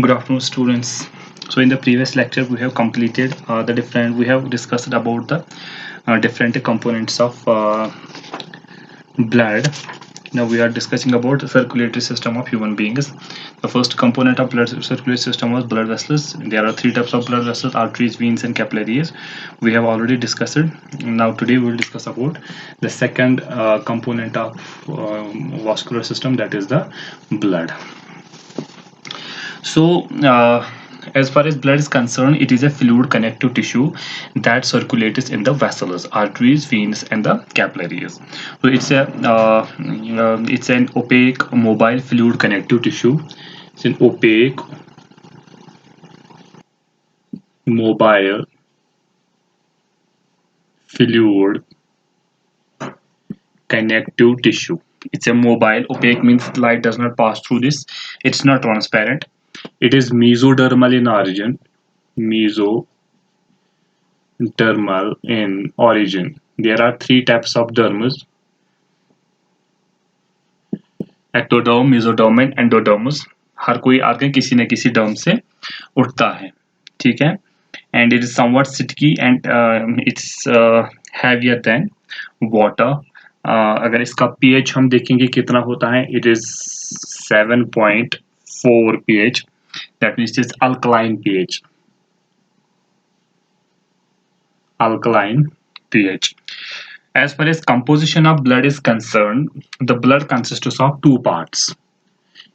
Good afternoon, students. So in the previous lecture, we have completed we have discussed about the different components of blood. Now we are discussing about the circulatory system of human beings. The first component of blood circulatory system was blood vessels. There are three types of blood vessels: arteries, veins, and capillaries. We have already discussed it. Now today we will discuss about the second component of vascular system, that is the blood. So, as far as blood is concerned, it is a fluid connective tissue that circulates in the vessels, arteries, veins, and the capillaries. So, it's an opaque, mobile fluid connective tissue. It's an opaque, mobile fluid connective tissue. It's a mobile. Opaque means light does not pass through this. It's not transparent. It is mesodermal in origin. Mesodermal in origin. There are three types of dermis: ectoderm, mesoderm and endodermis. हर कोई आगे किसी न किसी डर्म से उठता है, ठीक है. And it is somewhat sticky and it's heavier than water. अगर इसका pH हम देखेंगे कितना होता है, it is 7.4 pH. That means it is alkaline pH. Alkaline pH. As far as composition of blood is concerned, the blood consists of two parts.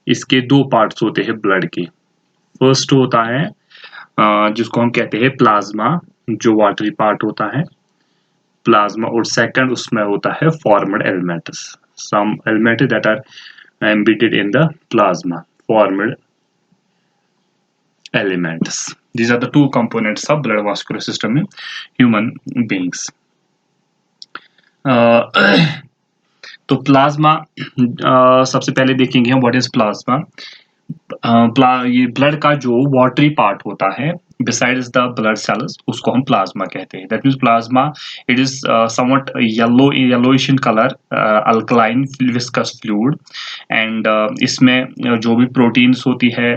इसके दो parts होते हैं ब्लड के. फर्स्ट होता है जिसको हम कहते हैं प्लाज्मा, जो वाटरी पार्ट होता है प्लाज्मा, और सेकंड उसमें होता है formed elements, some elements that are embedded in the plasma, formed elements. These are the two components of blood vascular system in human beings. तो प्लाज्मा सबसे पहले देखेंगे हम व्हाट इज प्लाज्मा. ये ब्लड का जो वाटरी पार्ट होता है besides the blood cells, उसको हम प्लाज्मा कहते हैं. That means plasma, it is somewhat yellowish in color, alkaline viscous fluid, and इसमें जो भी प्रोटीन्स होती है,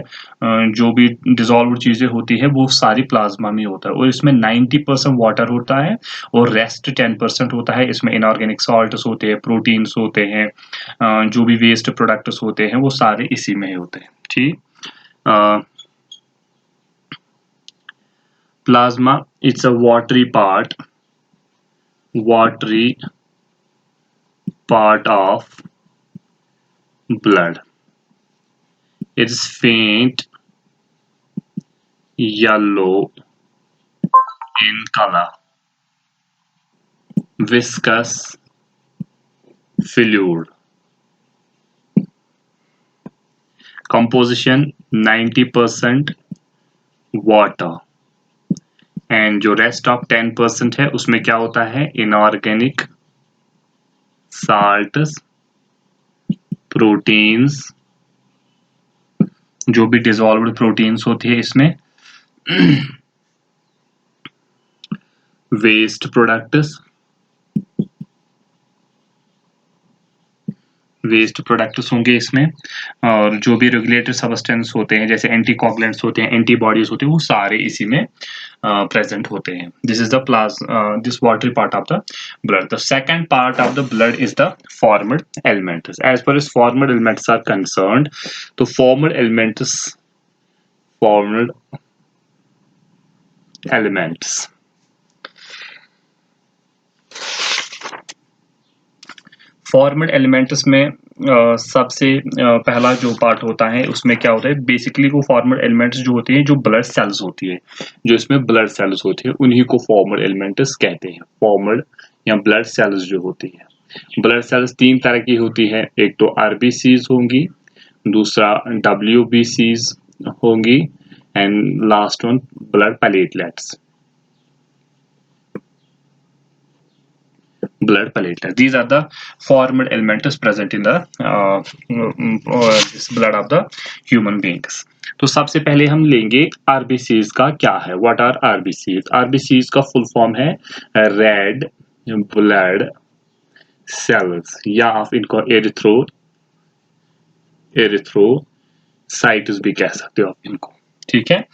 जो भी डिजॉल्व चीजें होती है, वो सारी प्लाज्मा में होता है. और इसमें 90% वाटर होता है और रेस्ट 10% होता है. इसमें इनऑर्गेनिक सॉल्ट्स होते हैं, प्रोटीन्स होते हैं, जो भी वेस्ट प्रोडक्ट्स होते हैं, वो सारे इसी में होते हैं. ठीक. Plasma, it's a watery part of blood. It's faint yellow in color, viscous fluid. Composition 90% water, and जो रेस्ट ऑफ 10% है उसमें क्या होता है, इनऑर्गेनिक साल्ट्स, प्रोटीन्स, जो भी डिसॉल्व्ड प्रोटीन्स होती है इसमें, वेस्ट प्रोडक्ट्स होंगे इसमें, और जो भी रेगुलेटरी सब्सटेंस होते हैं जैसे एंटीकोगुलेंट्स होते हैं, एंटीबॉडीज होते हैं, वो सारे इसी में present होते हैं. This is the this watery part of the blood. The second part of the blood is the formed elements. As far as formed elements are concerned, तो formed elements फॉर्म्ड एलिमेंट्स में सबसे पहला जो part होता है उसमें क्या होता है, बेसिकली वो फॉर्म्ड एलिमेंट्स जो होते हैं, जो ब्लड सेल्स होती है, जो इसमें ब्लड सेल्स होती है, उन्हीं को फॉर्म्ड एलिमेंट्स कहते हैं. फॉर्म्ड या ब्लड सेल्स जो होती है, ब्लड सेल्स तीन तरह की होती है. एक तो आरबीसीज होंगी, दूसरा डब्ल्यूबीसीज होंगी, and last one blood platelets. Blood platelet. These are the formed elements present in the this blood of the human beings. तो सबसे पहले हम लेंगे आरबीसीज का क्या है. What are RBCs? आरबीसीज का फुल फॉर्म है रेड ब्लड सेल्स, या आप इनको एरिथ्रोसाइट्स भी कह सकते हो आप इनको. ठीक है,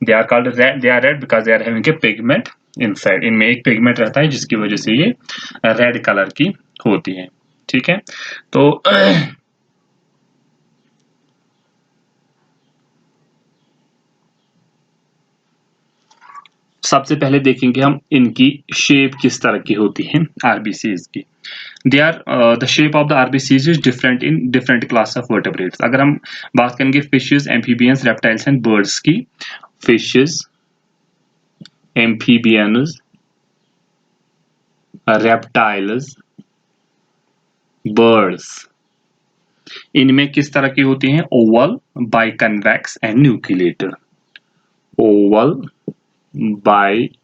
they are called red, they are red because they are having a pigment inside, इनमें एक पिगमेंट रहता है जिसकी वजह से ये रेड कलर की होती है। ठीक है, तो सबसे पहले देखेंगे हम इनकी शेप किस तरह की होती है आरबीसीज की। They are the shape of the RBCs is different in different class of vertebrates. अगर हम बात करेंगे fishes, amphibians, reptiles and birds की, फिशेस, एम्फीबियंस, रेप्टाइल्स, बर्ड्स, इनमें किस तरह की होती हैं? Oval, biconvex and nucleated. Oval, biconvex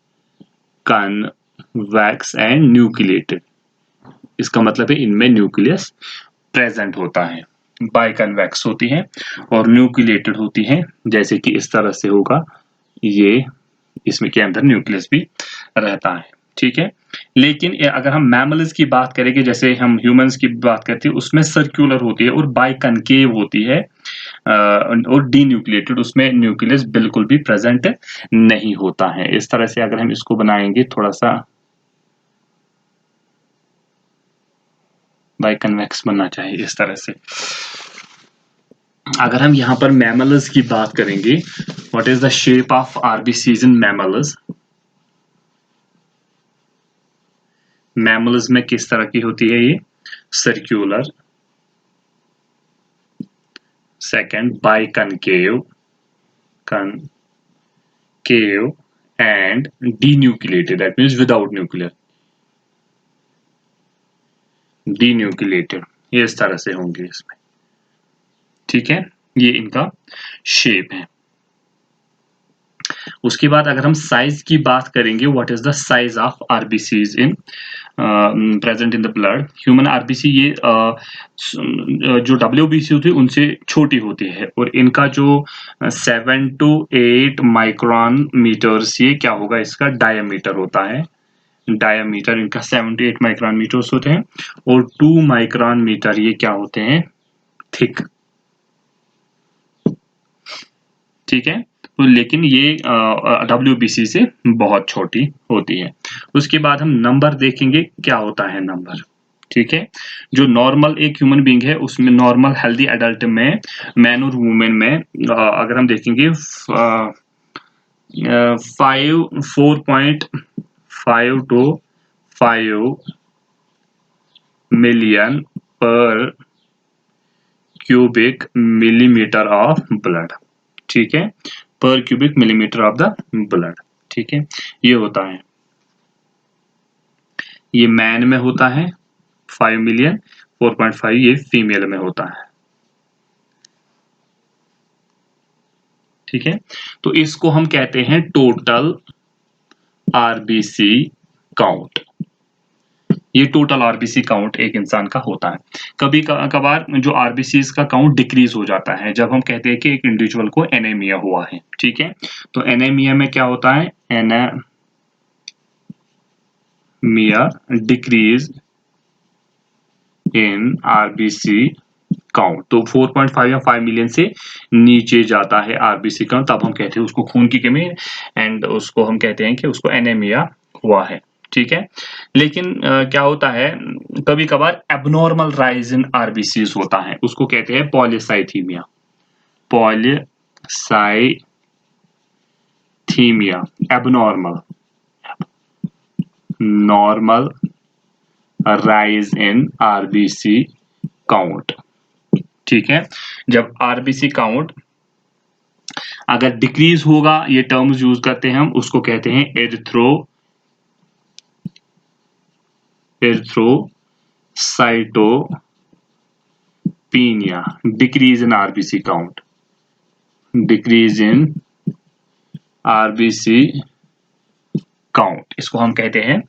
and nucleated, इसका मतलब है इनमें न्यूक्लियस प्रेजेंट होता है। बाइकन्वेक्स होती है और न्यूक्लिएटेड होती है, जैसे कि इस तरह से होगा, ये इसमें के अंदर न्यूक्लियस भी रहता है। ठीक है, लेकिन अगर हम मैमल्स की बात करेंगे, जैसे हम ह्यूमंस की बात करते हैं, उसमें सर्कुलर होती है और बाइकनकेव होती है, और डीन्यूक्लिएटेड, उसमें न्यूक्लियस बिल्कुल भी प्रेजेंट नहीं होता है। इस तरह से अगर हम इसको बनाएंगे थोड़ा सा बाइकन्वेक्स बनना चाहिए इस तरह से। अगर हम यहाँ पर मैमल्स की बात करेंगे, what is the shape of RBCs in mammals? Mammals में किस तरह की होती है? ये circular, second biconcave, concave and denucleated, that means without nuclear, denucleated, ये इस तरह से होंगे इसमें। ठीक है, ये इनका शेप है। उसके बाद अगर हम साइज की बात करेंगे, what is the size of RBCs in present in the blood? Human RBC ये जो डब्ल्यूबीसी होती है उनसे छोटी होती है, और इनका जो 7 to 8 माइक्रोन मीटर्स, ये क्या होगा? इसका डायमीटर होता है। डायमीटर इनका 7 to 8 माइक्रोन मीटर्स होते हैं, और 2 माइक्रोन मीटर ये क्या होते हैं? थिक। ठीक है, तो लेकिन ये डब्ल्यूबीसी से बहुत छोटी होती है। उसके बाद हम नंबर देखेंगे, क्या होता है नंबर। ठीक है, जो नॉर्मल एक ह्यूमन बीइंग है, उसमें नॉर्मल हेल्दी एडल्ट में, मैन और वुमेन में, अगर हम देखेंगे 4.5 to 5 मिलियन पर क्यूबिक मिलीमीटर ऑफ ब्लड। ठीक है, पर cubic millimetre of the blood. ठीक है, ये होता है, ये मैन में होता है 5 मिलियन, 4.5 ये फीमेल में होता है। ठीक है, तो इसको हम कहते हैं टोटल आरबीसी काउंट। ये टोटल आरबीसी काउंट एक इंसान का होता है। कभी कभार जो आरबीसीज का काउंट डिक्रीज हो जाता है जब हम कहते हैं कि एक इंडिविजुअल को एनीमिया हुआ है। ठीक है, तो एनीमिया में क्या होता है? Anaemia decrease in RBC count, तो 4.5 या 5 मिलियन से नीचे जाता है आरबीसी काउंट, तब हम कहते हैं उसको खून की कमी, एंड उसको हम कहते हैं कि उसको एनीमिया हुआ है। ठीक है, लेकिन क्या होता है, कभी कभार एबनॉर्मल राइज इन आरबीसीज होता है, उसको कहते हैं polycythaemia. Polycythaemia, abnormal, normal rise in RBC count. ठीक है, जब आरबीसी काउंट अगर डिक्रीज होगा, ये टर्म्स यूज करते हैं हम, उसको कहते हैं erythrocytopenia, decrease in RBC count, decrease in RBC count, इसको हम कहते हैं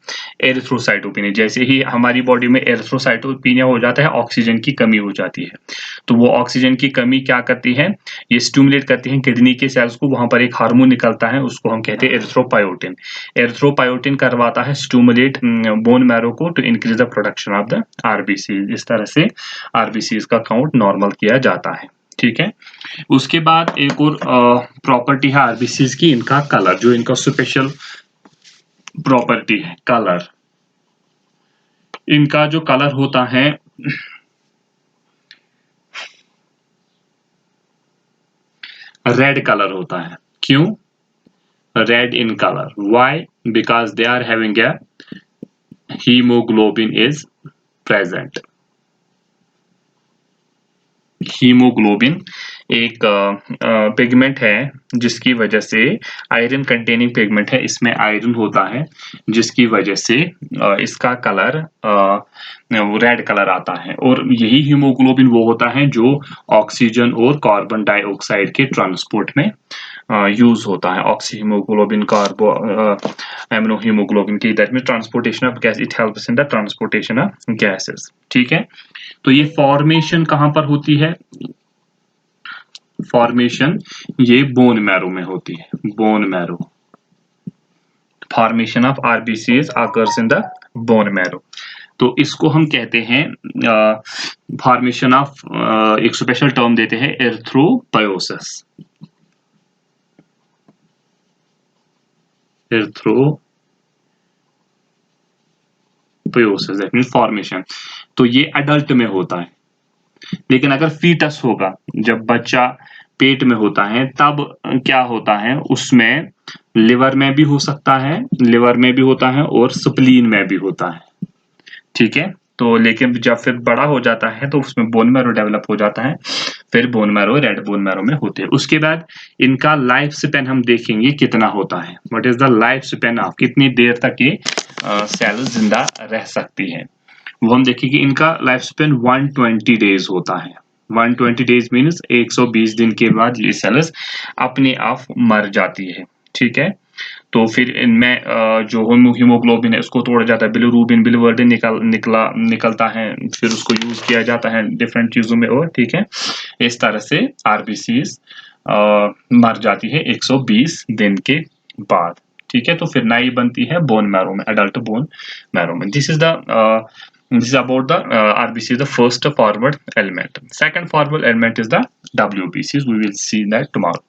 एरिथ्रोसाइटोपिनिया। जैसे ही हमारी बॉडी में एरिथ्रोसाइटोपिनिया हो जाता है, ऑक्सीजन की कमी हो जाती है, तो वो ऑक्सीजन की कमी क्या करती है? ये स्टिमुलेट करती है किडनी के सेल्स को, वहां पर एक हार्मोन निकलता है, उसको हम कहते हैं एरिथ्रोपायोटिन। एरिथ्रोपायोटिन करवाता है स्टिमुलेट बोन मैरो को to increase the production of the RBC. इस तरह से आरबीसी का काउंट नॉर्मल किया जाता है। ठीक है। उसके बाद एक और प्रॉपर्टी है आरबीसीज की, इनका कलर, जो इनका स्पेशल प्रॉपर्टी है कलर। इनका जो कलर होता है रेड कलर होता है। क्यों red in colour? Why? Because they are having a haemoglobin is present. Haemoglobin एक पिगमेंट है जिसकी वजह से, आयरन कंटेनिंग पिगमेंट है, इसमें आयरन होता है जिसकी वजह से इसका कलर रेड कलर आता है। और यही हीमोग्लोबिन वो होता है जो ऑक्सीजन और कार्बन डाइऑक्साइड के ट्रांसपोर्ट में यूज होता है। ऑक्सी हीमोग्लोबिन, कार्बो एमिनो हीमोग्लोबिन की that mean transportation of gas, it helps in the transportation of gases. ठीक है, तो ये फॉर्मेशन कहां पर होती है? फॉर्मेशन ये बोन मैरो में होती है। Bone marrow, formation of RBCs occurs in the bone marrow. तो इसको हम कहते हैं फॉर्मेशन ऑफ, एक स्पेशल टर्म देते हैं एर्थ्रोपायोसिस। एर्थ्रोपायोसिस दैट मीन फॉर्मेशन। तो ये अडल्ट में होता है, लेकिन अगर फीटस होगा, जब बच्चा पेट में होता है, तब क्या होता है, उसमें लिवर में भी हो सकता है, लिवर में भी होता है और स्प्लीन में भी होता है। ठीक है, तो लेकिन जब फिर बड़ा हो जाता है तो उसमें बोन मैरो डेवलप हो जाता है, फिर bone marrow red bone marrow में होते हैं। उसके बाद इनका लाइफ स्पेन हम देखेंगे कितना होता है। What is the life span of, कितनी देर तक ये सेल जिंदा रह सकती है, वो हम देखेंगे। इनका लाइफ स्पेन 120 डेज होता है। 120 डेज मीन्स 120 दिन के बाद ये सेल्स अपने आप मर जाती है। ठीक है, तो फिर इनमें जो हीमोग्लोबिन है उसको तोड़ा जाता है, बिलिरुबिन बिलिवर्डिन निकलता है, फिर उसको यूज किया जाता है डिफरेंट चीजों में। और ठीक है, इस तरह से आरबीसीज मर जाती है 120 दिन के बाद। ठीक है, तो फिर नई बनती है बोन मैरो में, अडल्ट बोन मैरो में। This is about the RBC, the first forward element. Second forward element is the WBCs. We will see that tomorrow.